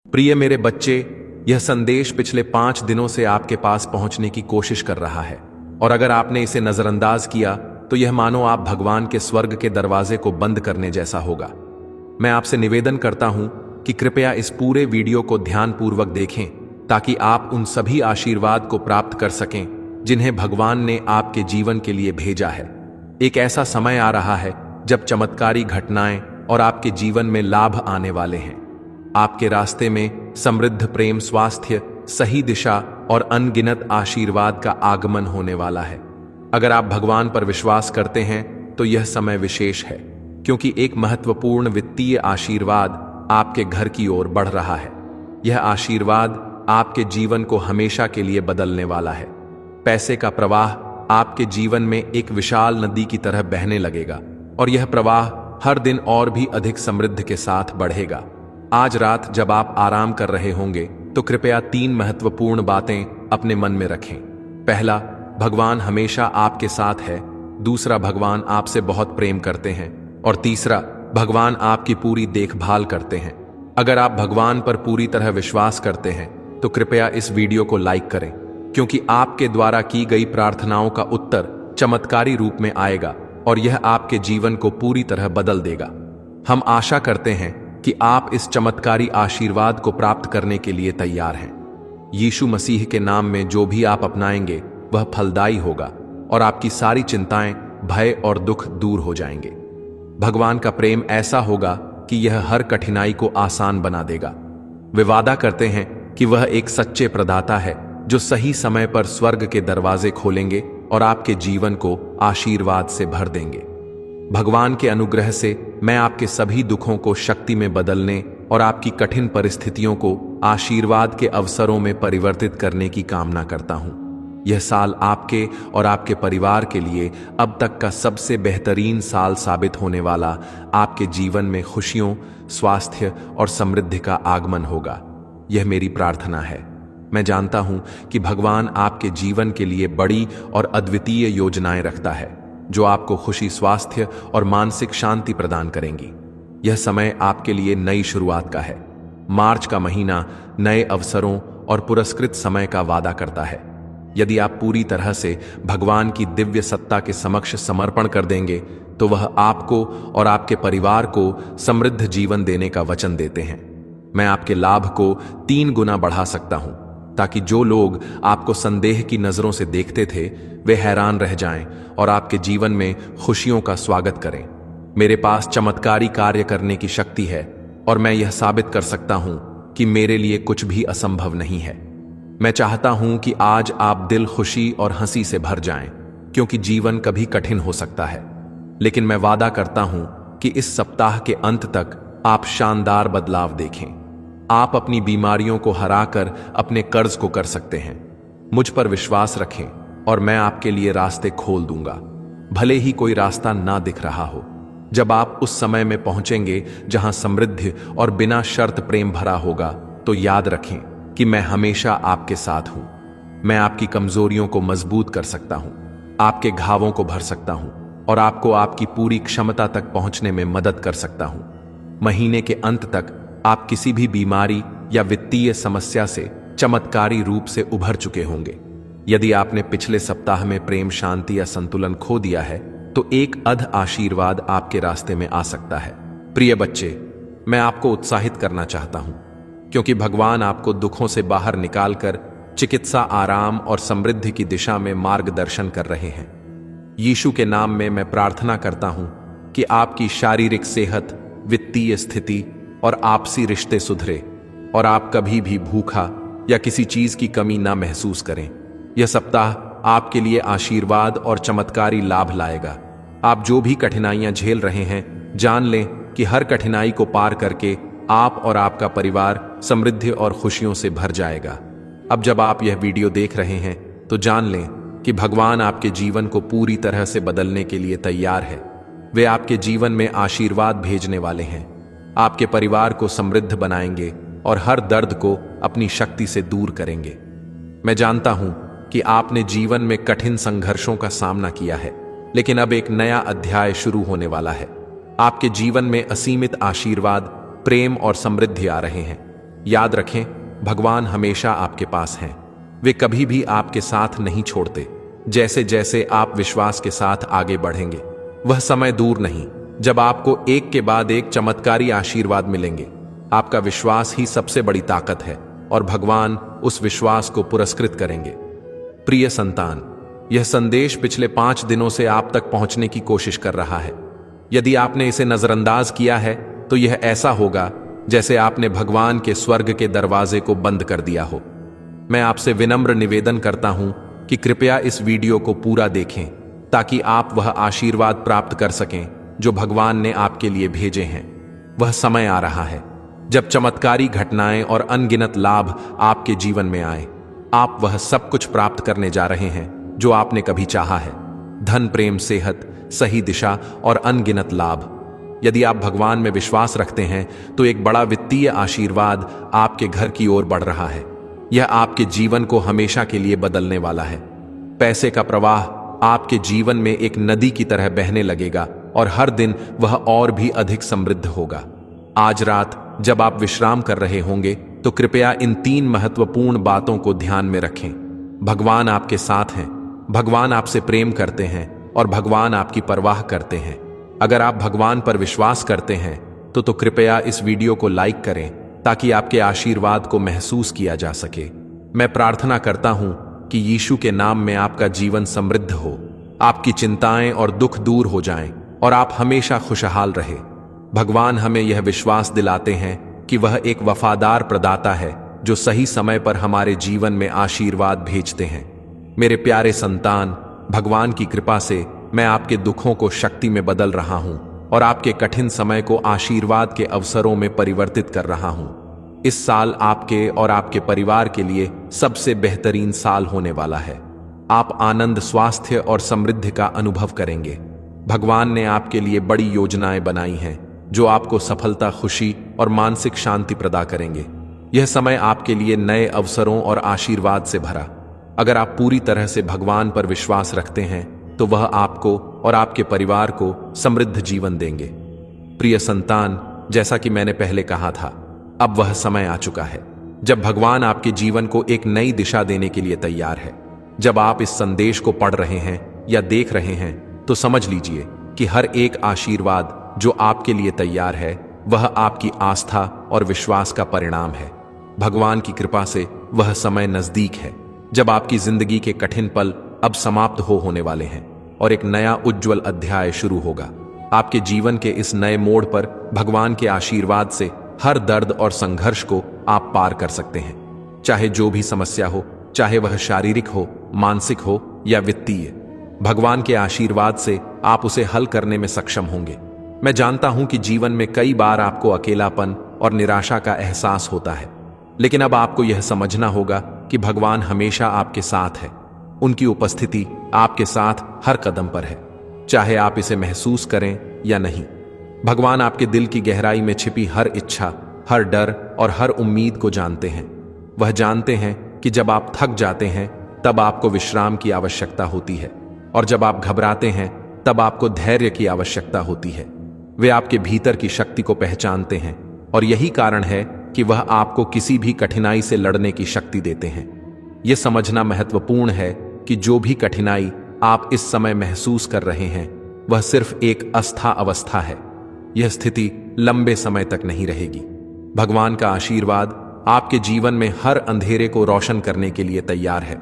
प्रिय मेरे बच्चे, यह संदेश पिछले 5 दिनों से आपके पास पहुंचने की कोशिश कर रहा है, और अगर आपने इसे नजरअंदाज किया तो यह मानो आप भगवान के स्वर्ग के दरवाजे को बंद करने जैसा होगा। मैं आपसे निवेदन करता हूं कि कृपया इस पूरे वीडियो को ध्यानपूर्वक देखें, ताकि आप उन सभी आशीर्वाद को प्राप्त कर सकें जिन्हें भगवान ने आपके जीवन के लिए भेजा है। एक ऐसा समय आ रहा है जब चमत्कारी घटनाएं और आपके जीवन में लाभ आने वाले हैं। आपके रास्ते में समृद्ध प्रेम, स्वास्थ्य, सही दिशा और अनगिनत आशीर्वाद का आगमन होने वाला है। अगर आप भगवान पर विश्वास करते हैं तो यह समय विशेष है, क्योंकि एक महत्वपूर्ण वित्तीय आशीर्वाद आपके घर की ओर बढ़ रहा है। यह आशीर्वाद आपके जीवन को हमेशा के लिए बदलने वाला है। पैसे का प्रवाह आपके जीवन में एक विशाल नदी की तरह बहने लगेगा, और यह प्रवाह हर दिन और भी अधिक समृद्धि के साथ बढ़ेगा। आज रात जब आप आराम कर रहे होंगे तो कृपया 3 महत्वपूर्ण बातें अपने मन में रखें। पहला, भगवान हमेशा आपके साथ है। दूसरा, भगवान आपसे बहुत प्रेम करते हैं। और तीसरा, भगवान आपकी पूरी देखभाल करते हैं। अगर आप भगवान पर पूरी तरह विश्वास करते हैं तो कृपया इस वीडियो को लाइक करें, क्योंकि आपके द्वारा की गई प्रार्थनाओं का उत्तर चमत्कारी रूप में आएगा और यह आपके जीवन को पूरी तरह बदल देगा। हम आशा करते हैं कि आप इस चमत्कारी आशीर्वाद को प्राप्त करने के लिए तैयार हैं। यीशु मसीह के नाम में जो भी आप अपनाएंगे वह फलदायी होगा, और आपकी सारी चिंताएं, भय और दुख दूर हो जाएंगे। भगवान का प्रेम ऐसा होगा कि यह हर कठिनाई को आसान बना देगा। वे वादा करते हैं कि वह एक सच्चे प्रदाता है जो सही समय पर स्वर्ग के दरवाजे खोलेंगे और आपके जीवन को आशीर्वाद से भर देंगे। भगवान के अनुग्रह से मैं आपके सभी दुखों को शक्ति में बदलने और आपकी कठिन परिस्थितियों को आशीर्वाद के अवसरों में परिवर्तित करने की कामना करता हूं। यह साल आपके और आपके परिवार के लिए अब तक का सबसे बेहतरीन साल साबित होने वाला आपके जीवन में खुशियों, स्वास्थ्य और समृद्धि का आगमन होगा। यह मेरी प्रार्थना है। मैं जानता हूं कि भगवान आपके जीवन के लिए बड़ी और अद्वितीय योजनाएं रखता है, जो आपको खुशी, स्वास्थ्य और मानसिक शांति प्रदान करेंगी। यह समय आपके लिए नई शुरुआत का है। मार्च का महीना नए अवसरों और पुरस्कृत समय का वादा करता है। यदि आप पूरी तरह से भगवान की दिव्य सत्ता के समक्ष समर्पण कर देंगे तो वह आपको और आपके परिवार को समृद्ध जीवन देने का वचन देते हैं। मैं आपके लाभ को 3 गुना बढ़ा सकता हूं, ताकि जो लोग आपको संदेह की नजरों से देखते थे वे हैरान रह जाएं और आपके जीवन में खुशियों का स्वागत करें। मेरे पास चमत्कारी कार्य करने की शक्ति है, और मैं यह साबित कर सकता हूं कि मेरे लिए कुछ भी असंभव नहीं है। मैं चाहता हूं कि आज आप दिल खुशी और हंसी से भर जाएं, क्योंकि जीवन कभी कठिन हो सकता है, लेकिन मैं वादा करता हूं कि इस सप्ताह के अंत तक आप शानदार बदलाव देखें। आप अपनी बीमारियों को हराकर अपने कर्ज को कर सकते हैं। मुझ पर विश्वास रखें और मैं आपके लिए रास्ते खोल दूंगा, भले ही कोई रास्ता ना दिख रहा हो। जब आप उस समय में पहुंचेंगे जहां समृद्धि और बिना शर्त प्रेम भरा होगा, तो याद रखें कि मैं हमेशा आपके साथ हूं। मैं आपकी कमजोरियों को मजबूत कर सकता हूं, आपके घावों को भर सकता हूं और आपको आपकी पूरी क्षमता तक पहुंचने में मदद कर सकता हूं। महीने के अंत तक आप किसी भी बीमारी या वित्तीय समस्या से चमत्कारी रूप से उभर चुके होंगे। यदि आपने पिछले सप्ताह में प्रेम, शांति या संतुलन खो दिया है तो एक अद्भुत आशीर्वाद आपके रास्ते में आ सकता है। प्रिय बच्चे, मैं आपको उत्साहित करना चाहता हूं, क्योंकि भगवान आपको दुखों से बाहर निकालकर चिकित्सा, आराम और समृद्धि की दिशा में मार्गदर्शन कर रहे हैं। यीशु के नाम में मैं प्रार्थना करता हूं कि आपकी शारीरिक सेहत, वित्तीय स्थिति और आपसी रिश्ते सुधरे, और आप कभी भी भूखा या किसी चीज की कमी ना महसूस करें। यह सप्ताह आपके लिए आशीर्वाद और चमत्कारी लाभ लाएगा। आप जो भी कठिनाइयां झेल रहे हैं, जान लें कि हर कठिनाई को पार करके आप और आपका परिवार समृद्धि और खुशियों से भर जाएगा। अब जब आप यह वीडियो देख रहे हैं तो जान लें कि भगवान आपके जीवन को पूरी तरह से बदलने के लिए तैयार है। वे आपके जीवन में आशीर्वाद भेजने वाले हैं, आपके परिवार को समृद्ध बनाएंगे और हर दर्द को अपनी शक्ति से दूर करेंगे। मैं जानता हूं कि आपने जीवन में कठिन संघर्षों का सामना किया है, लेकिन अब एक नया अध्याय शुरू होने वाला है। आपके जीवन में असीमित आशीर्वाद, प्रेम और समृद्धि आ रहे हैं। याद रखें, भगवान हमेशा आपके पास हैं। वे कभी भी आपके साथ नहीं छोड़ते। जैसे जैसे आप विश्वास के साथ आगे बढ़ेंगे, वह समय दूर नहीं जब आपको एक के बाद एक चमत्कारी आशीर्वाद मिलेंगे। आपका विश्वास ही सबसे बड़ी ताकत है और भगवान उस विश्वास को पुरस्कृत करेंगे। प्रिय संतान, यह संदेश पिछले 5 दिनों से आप तक पहुंचने की कोशिश कर रहा है। यदि आपने इसे नजरअंदाज किया है तो यह ऐसा होगा जैसे आपने भगवान के स्वर्ग के दरवाजे को बंद कर दिया हो। मैं आपसे विनम्र निवेदन करता हूं कि कृपया इस वीडियो को पूरा देखें ताकि आप वह आशीर्वाद प्राप्त कर सकें जो भगवान ने आपके लिए भेजे हैं। वह समय आ रहा है जब चमत्कारी घटनाएं और अनगिनत लाभ आपके जीवन में आए। आप वह सब कुछ प्राप्त करने जा रहे हैं जो आपने कभी चाहा है। धन, प्रेम, सेहत, सही दिशा और अनगिनत लाभ। यदि आप भगवान में विश्वास रखते हैं तो एक बड़ा वित्तीय आशीर्वाद आपके घर की ओर बढ़ रहा है। यह आपके जीवन को हमेशा के लिए बदलने वाला है। पैसे का प्रवाह आपके जीवन में एक नदी की तरह बहने लगेगा और हर दिन वह और भी अधिक समृद्ध होगा। आज रात जब आप विश्राम कर रहे होंगे तो कृपया इन 3 महत्वपूर्ण बातों को ध्यान में रखें। भगवान आपके साथ हैं, भगवान आपसे प्रेम करते हैं और भगवान आपकी परवाह करते हैं। अगर आप भगवान पर विश्वास करते हैं तो कृपया इस वीडियो को लाइक करें ताकि आपके आशीर्वाद को महसूस किया जा सके। मैं प्रार्थना करता हूं कि यीशु के नाम में आपका जीवन समृद्ध हो, आपकी चिंताएं और दुख दूर हो जाएं और आप हमेशा खुशहाल रहे। भगवान हमें यह विश्वास दिलाते हैं कि वह एक वफादार प्रदाता है जो सही समय पर हमारे जीवन में आशीर्वाद भेजते हैं। मेरे प्यारे संतान, भगवान की कृपा से मैं आपके दुखों को शक्ति में बदल रहा हूं और आपके कठिन समय को आशीर्वाद के अवसरों में परिवर्तित कर रहा हूं। इस साल आपके और आपके परिवार के लिए सबसे बेहतरीन साल होने वाला है। आप आनंद, स्वास्थ्य और समृद्धि का अनुभव करेंगे। भगवान ने आपके लिए बड़ी योजनाएं बनाई हैं जो आपको सफलता, खुशी और मानसिक शांति प्रदान करेंगे। यह समय आपके लिए नए अवसरों और आशीर्वाद से भरा। अगर आप पूरी तरह से भगवान पर विश्वास रखते हैं तो वह आपको और आपके परिवार को समृद्ध जीवन देंगे। प्रिय संतान, जैसा कि मैंने पहले कहा था, अब वह समय आ चुका है जब भगवान आपके जीवन को एक नई दिशा देने के लिए तैयार है। जब आप इस संदेश को पढ़ रहे हैं या देख रहे हैं तो समझ लीजिए कि हर एक आशीर्वाद जो आपके लिए तैयार है वह आपकी आस्था और विश्वास का परिणाम है। भगवान की कृपा से वह समय नजदीक है जब आपकी जिंदगी के कठिन पल अब समाप्त होने वाले हैं और एक नया उज्जवल अध्याय शुरू होगा। आपके जीवन के इस नए मोड़ पर भगवान के आशीर्वाद से हर दर्द और संघर्ष को आप पार कर सकते हैं। चाहे जो भी समस्या हो, चाहे वह शारीरिक हो, मानसिक हो या वित्तीय, भगवान के आशीर्वाद से आप उसे हल करने में सक्षम होंगे। मैं जानता हूं कि जीवन में कई बार आपको अकेलापन और निराशा का एहसास होता है, लेकिन अब आपको यह समझना होगा कि भगवान हमेशा आपके साथ है। उनकी उपस्थिति आपके साथ हर कदम पर है, चाहे आप इसे महसूस करें या नहीं। भगवान आपके दिल की गहराई में छिपी हर इच्छा, हर डर और हर उम्मीद को जानते हैं। वह जानते हैं कि जब आप थक जाते हैं तब आपको विश्राम की आवश्यकता होती है और जब आप घबराते हैं तब आपको धैर्य की आवश्यकता होती है। वे आपके भीतर की शक्ति को पहचानते हैं और यही कारण है कि वह आपको किसी भी कठिनाई से लड़ने की शक्ति देते हैं। यह समझना महत्वपूर्ण है कि जो भी कठिनाई आप इस समय महसूस कर रहे हैं वह सिर्फ एक अस्थायी अवस्था है। यह स्थिति लंबे समय तक नहीं रहेगी। भगवान का आशीर्वाद आपके जीवन में हर अंधेरे को रोशन करने के लिए तैयार है।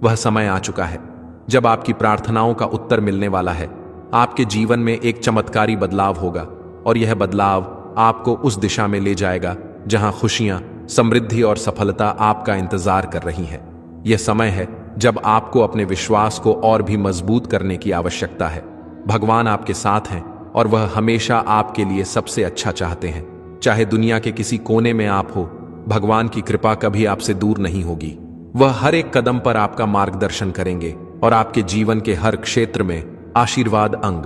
वह समय आ चुका है जब आपकी प्रार्थनाओं का उत्तर मिलने वाला है। आपके जीवन में एक चमत्कारी बदलाव होगा और यह बदलाव आपको उस दिशा में ले जाएगा जहां खुशियां, समृद्धि और सफलता आपका इंतजार कर रही हैं। यह समय है जब आपको अपने विश्वास को और भी मजबूत करने की आवश्यकता है। भगवान आपके साथ हैं और वह हमेशा आपके लिए सबसे अच्छा चाहते हैं। चाहे दुनिया के किसी कोने में आप हो, भगवान की कृपा कभी आपसे दूर नहीं होगी। वह हर एक कदम पर आपका मार्गदर्शन करेंगे और आपके जीवन के हर क्षेत्र में आशीर्वाद अंग।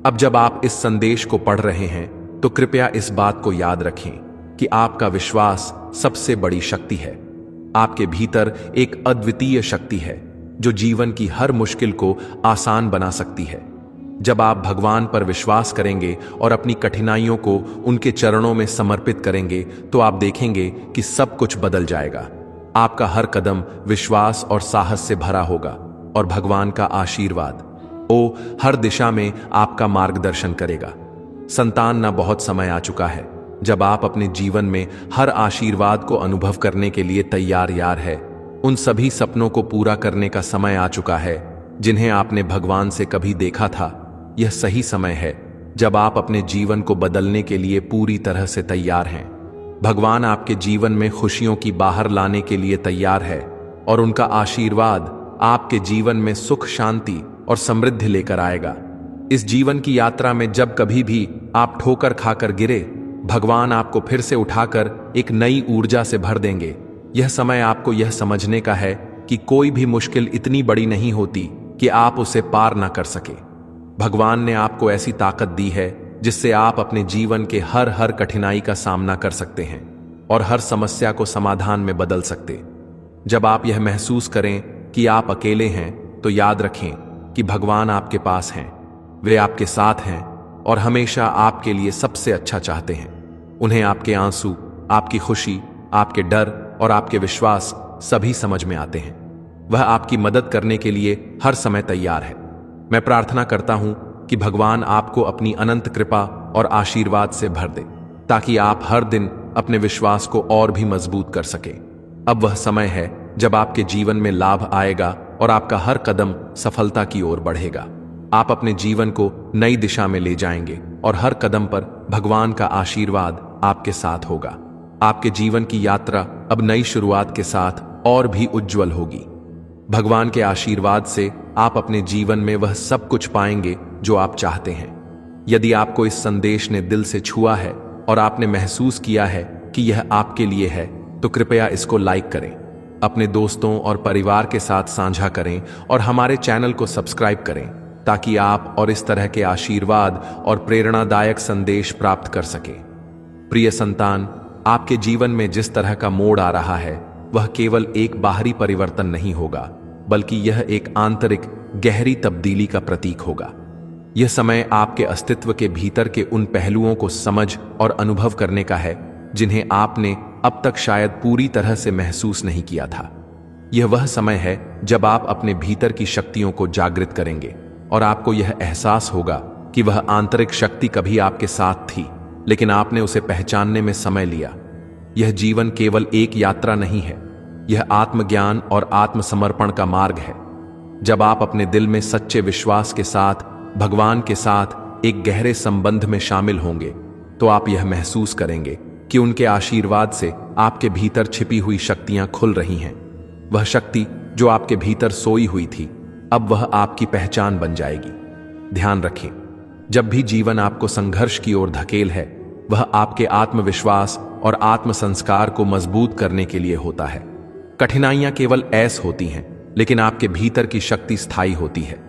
अब जब आप इस संदेश को पढ़ रहे हैं तो कृपया इस बात को याद रखें कि आपका विश्वास सबसे बड़ी शक्ति है। आपके भीतर एक अद्वितीय शक्ति है जो जीवन की हर मुश्किल को आसान बना सकती है। जब आप भगवान पर विश्वास करेंगे और अपनी कठिनाइयों को उनके चरणों में समर्पित करेंगे तो आप देखेंगे कि सब कुछ बदल जाएगा। आपका हर कदम विश्वास और साहस से भरा होगा और भगवान का आशीर्वाद हर दिशा में आपका मार्गदर्शन करेगा। संतान ना बहुत समय आ चुका है जब आप अपने जीवन में हर आशीर्वाद को अनुभव करने के लिए तैयार है। उन सभी सपनों को पूरा करने का समय आ चुका है जिन्हें आपने भगवान से कभी देखा था। यह सही समय है जब आप अपने जीवन को बदलने के लिए पूरी तरह से तैयार हैं। भगवान आपके जीवन में खुशियों की बाहर लाने के लिए तैयार है और उनका आशीर्वाद आपके जीवन में सुख, शांति और समृद्धि लेकर आएगा। इस जीवन की यात्रा में जब कभी भी आप ठोकर खाकर गिरे, भगवान आपको फिर से उठाकर एक नई ऊर्जा से भर देंगे। यह समय आपको यह समझने का है कि कोई भी मुश्किल इतनी बड़ी नहीं होती कि आप उसे पार ना कर सके। भगवान ने आपको ऐसी ताकत दी है जिससे आप अपने जीवन के हर कठिनाई का सामना कर सकते हैं और हर समस्या को समाधान में बदल सकते। जब आप यह महसूस करें कि आप अकेले हैं तो याद रखें कि भगवान आपके पास हैं। वे आपके साथ हैं और हमेशा आपके लिए सबसे अच्छा चाहते हैं। उन्हें आपके आंसू, आपकी खुशी, आपके डर और आपके विश्वास सभी समझ में आते हैं। वह आपकी मदद करने के लिए हर समय तैयार है। मैं प्रार्थना करता हूं कि भगवान आपको अपनी अनंत कृपा और आशीर्वाद से भर दे ताकि आप हर दिन अपने विश्वास को और भी मजबूत कर सके। अब वह समय है जब आपके जीवन में लाभ आएगा और आपका हर कदम सफलता की ओर बढ़ेगा। आप अपने जीवन को नई दिशा में ले जाएंगे और हर कदम पर भगवान का आशीर्वाद आपके साथ होगा। आपके जीवन की यात्रा अब नई शुरुआत के साथ और भी उज्जवल होगी। भगवान के आशीर्वाद से आप अपने जीवन में वह सब कुछ पाएंगे जो आप चाहते हैं। यदि आपको इस संदेश ने दिल से छुआ है और आपने महसूस किया है कि यह आपके लिए है तो कृपया इसको लाइक करें, अपने दोस्तों और परिवार के साथ साझा करें और हमारे चैनल को सब्सक्राइब करें ताकि आप और इस तरह के आशीर्वाद और प्रेरणादायक संदेश प्राप्त कर सकें। प्रिय संतान, आपके जीवन में जिस तरह का मोड़ आ रहा है वह केवल एक बाहरी परिवर्तन नहीं होगा बल्कि यह एक आंतरिक गहरी तब्दीली का प्रतीक होगा। यह समय आपके अस्तित्व के भीतर के उन पहलुओं को समझ और अनुभव करने का है जिन्हें आपने अब तक शायद पूरी तरह से महसूस नहीं किया था। यह वह समय है जब आप अपने भीतर की शक्तियों को जागृत करेंगे और आपको यह एहसास होगा कि वह आंतरिक शक्ति कभी आपके साथ थी लेकिन आपने उसे पहचानने में समय लिया। यह जीवन केवल एक यात्रा नहीं है, यह आत्मज्ञान और आत्मसमर्पण का मार्ग है। जब आप अपने दिल में सच्चे विश्वास के साथ भगवान के साथ एक गहरे संबंध में शामिल होंगे तो आप यह महसूस करेंगे कि उनके आशीर्वाद से आपके भीतर छिपी हुई शक्तियां खुल रही हैं। वह शक्ति जो आपके भीतर सोई हुई थी अब वह आपकी पहचान बन जाएगी। ध्यान रखें, जब भी जीवन आपको संघर्ष की ओर धकेल है वह आपके आत्मविश्वास और आत्मसंस्कार को मजबूत करने के लिए होता है। कठिनाइयां केवल ऐस होती हैं लेकिन आपके भीतर की शक्ति स्थायी होती है।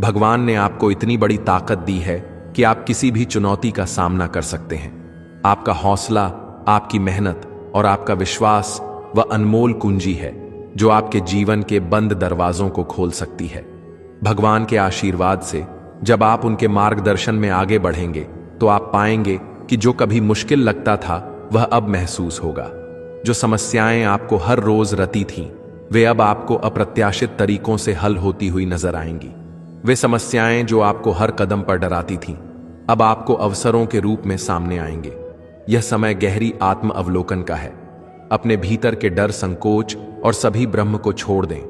भगवान ने आपको इतनी बड़ी ताकत दी है कि आप किसी भी चुनौती का सामना कर सकते हैं। आपका हौसला, आपकी मेहनत और आपका विश्वास वह अनमोल कुंजी है जो आपके जीवन के बंद दरवाजों को खोल सकती है। भगवान के आशीर्वाद से जब आप उनके मार्गदर्शन में आगे बढ़ेंगे तो आप पाएंगे कि जो कभी मुश्किल लगता था वह अब महसूस होगा। जो समस्याएं आपको हर रोज रती थीं, वे अब आपको अप्रत्याशित तरीकों से हल होती हुई नजर आएंगी। वे समस्याएं जो आपको हर कदम पर डराती थीं, अब आपको अवसरों के रूप में सामने आएंगे। यह समय गहरी आत्म अवलोकन का है। अपने भीतर के डर, संकोच और सभी ब्रह्म को छोड़ दें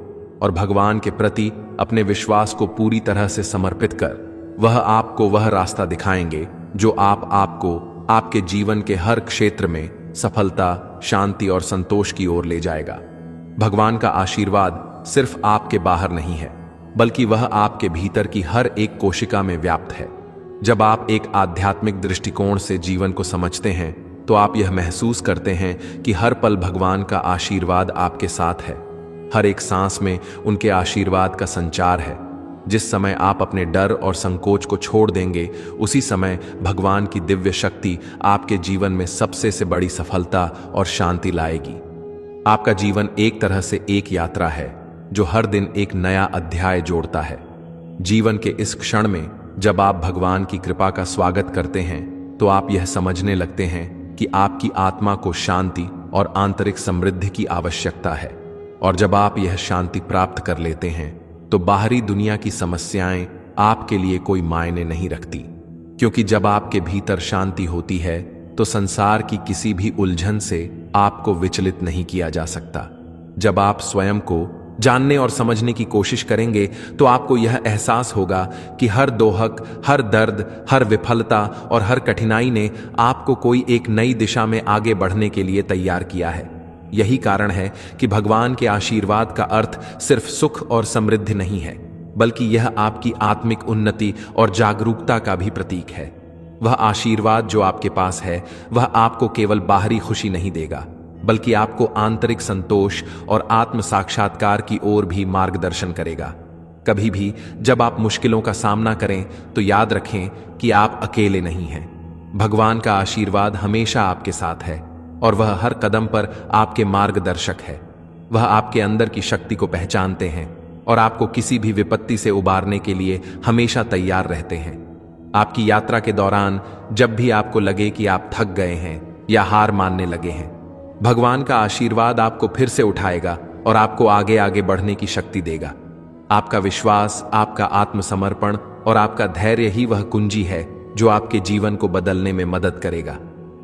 और भगवान के प्रति अपने विश्वास को पूरी तरह से समर्पित कर वह आपको वह रास्ता दिखाएंगे जो आपको आपके जीवन के हर क्षेत्र में सफलता, शांति और संतोष की ओर ले जाएगा। भगवान का आशीर्वाद सिर्फ आपके बाहर नहीं है बल्कि वह आपके भीतर की हर एक कोशिका में व्याप्त है। जब आप एक आध्यात्मिक दृष्टिकोण से जीवन को समझते हैं तो आप यह महसूस करते हैं कि हर पल भगवान का आशीर्वाद आपके साथ है। हर एक सांस में उनके आशीर्वाद का संचार है। जिस समय आप अपने डर और संकोच को छोड़ देंगे उसी समय भगवान की दिव्य शक्ति आपके जीवन में सबसे बड़ी सफलता और शांति लाएगी। आपका जीवन एक तरह से एक यात्रा है जो हर दिन एक नया अध्याय जोड़ता है। जीवन के इस क्षण में जब आप भगवान की कृपा का स्वागत करते हैं तो आप यह समझने लगते हैं कि आपकी आत्मा को शांति और आंतरिक समृद्धि की आवश्यकता है। और जब आप यह शांति प्राप्त कर लेते हैं तो बाहरी दुनिया की समस्याएं आपके लिए कोई मायने नहीं रखती, क्योंकि जब आपके भीतर शांति होती है तो संसार की किसी भी उलझन से आपको विचलित नहीं किया जा सकता। जब आप स्वयं को जानने और समझने की कोशिश करेंगे तो आपको यह एहसास होगा कि हर दोहक, हर दर्द, हर विफलता और हर कठिनाई ने आपको कोई एक नई दिशा में आगे बढ़ने के लिए तैयार किया है। यही कारण है कि भगवान के आशीर्वाद का अर्थ सिर्फ सुख और समृद्धि नहीं है, बल्कि यह आपकी आत्मिक उन्नति और जागरूकता का भी प्रतीक है। वह आशीर्वाद जो आपके पास है वह आपको केवल बाहरी खुशी नहीं देगा, बल्कि आपको आंतरिक संतोष और आत्म साक्षात्कार की ओर भी मार्गदर्शन करेगा। कभी भी जब आप मुश्किलों का सामना करें तो याद रखें कि आप अकेले नहीं हैं। भगवान का आशीर्वाद हमेशा आपके साथ है और वह हर कदम पर आपके मार्गदर्शक है। वह आपके अंदर की शक्ति को पहचानते हैं और आपको किसी भी विपत्ति से उबारने के लिए हमेशा तैयार रहते हैं। आपकी यात्रा के दौरान जब भी आपको लगे कि आप थक गए हैं या हार मानने लगे हैं, भगवान का आशीर्वाद आपको फिर से उठाएगा और आपको आगे आगे बढ़ने की शक्ति देगा। आपका विश्वास, आपका आत्मसमर्पण और आपका धैर्य ही वह कुंजी है जो आपके जीवन को बदलने में मदद करेगा।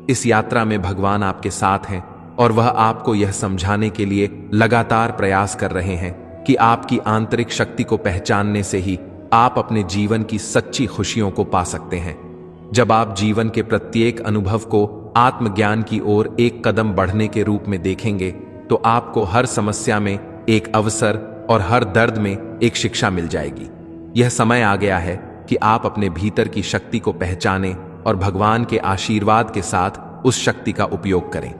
इस यात्रा में भगवान आपके साथ हैं और वह आपको यह समझाने के लिए लगातार प्रयास कर रहे हैं कि आपकी आंतरिक शक्ति को पहचानने से ही आप अपने जीवन की सच्ची खुशियों को पा सकते हैं। जब आप जीवन के प्रत्येक अनुभव को आत्मज्ञान की ओर एक कदम बढ़ने के रूप में देखेंगे तो आपको हर समस्या में एक अवसर और हर दर्द में एक शिक्षा मिल जाएगी। यह समय आ गया है कि आप अपने भीतर की शक्ति को पहचानें और भगवान के आशीर्वाद के साथ उस शक्ति का उपयोग करें।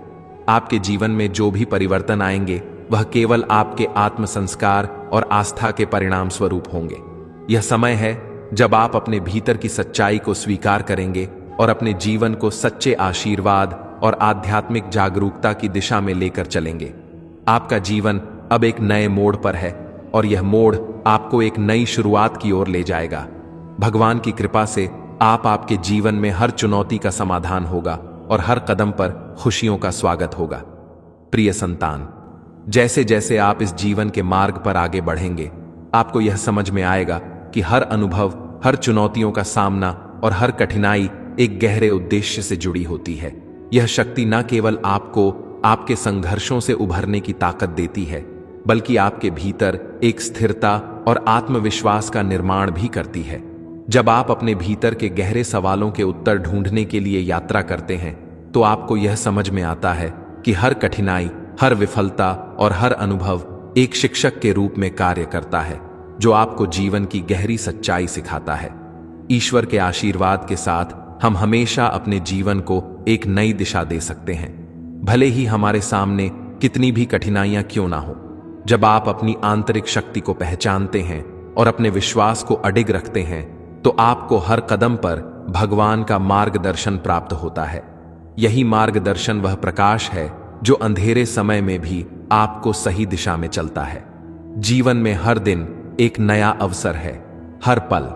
आपके जीवन में जो भी परिवर्तन आएंगे वह केवल आपके आत्म संस्कार और आस्था के परिणाम स्वरूप होंगे। यह समय है जब आप अपने भीतर की सच्चाई को स्वीकार करेंगे और अपने जीवन को सच्चे आशीर्वाद और आध्यात्मिक जागरूकता की दिशा में लेकर चलेंगे। आपका जीवन अब एक नए मोड़ पर है और यह मोड़ आपको एक नई शुरुआत की ओर ले जाएगा। भगवान की कृपा से आपके जीवन में हर चुनौती का समाधान होगा और हर कदम पर खुशियों का स्वागत होगा। प्रिय संतान, जैसे जैसे आप इस जीवन के मार्ग पर आगे बढ़ेंगे, आपको यह समझ में आएगा कि हर अनुभव, हर चुनौतियों का सामना और हर कठिनाई एक गहरे उद्देश्य से जुड़ी होती है। यह शक्ति न केवल आपको आपके संघर्षों से उभरने की ताकत देती है, बल्कि आपके भीतर एक स्थिरता और आत्मविश्वास का निर्माण भी करती है। जब आप अपने भीतर के गहरे सवालों के उत्तर ढूंढने के लिए यात्रा करते हैं तो आपको यह समझ में आता है कि हर कठिनाई, हर विफलता और हर अनुभव एक शिक्षक के रूप में कार्य करता है जो आपको जीवन की गहरी सच्चाई सिखाता है। ईश्वर के आशीर्वाद के साथ हम हमेशा अपने जीवन को एक नई दिशा दे सकते हैं, भले ही हमारे सामने कितनी भी कठिनाइयां क्यों ना हो। जब आप अपनी आंतरिक शक्ति को पहचानते हैं और अपने विश्वास को अडिग रखते हैं तो आपको हर कदम पर भगवान का मार्गदर्शन प्राप्त होता है। यही मार्गदर्शन वह प्रकाश है जो अंधेरे समय में भी आपको सही दिशा में चलता है। जीवन में हर दिन एक नया अवसर है, हर पल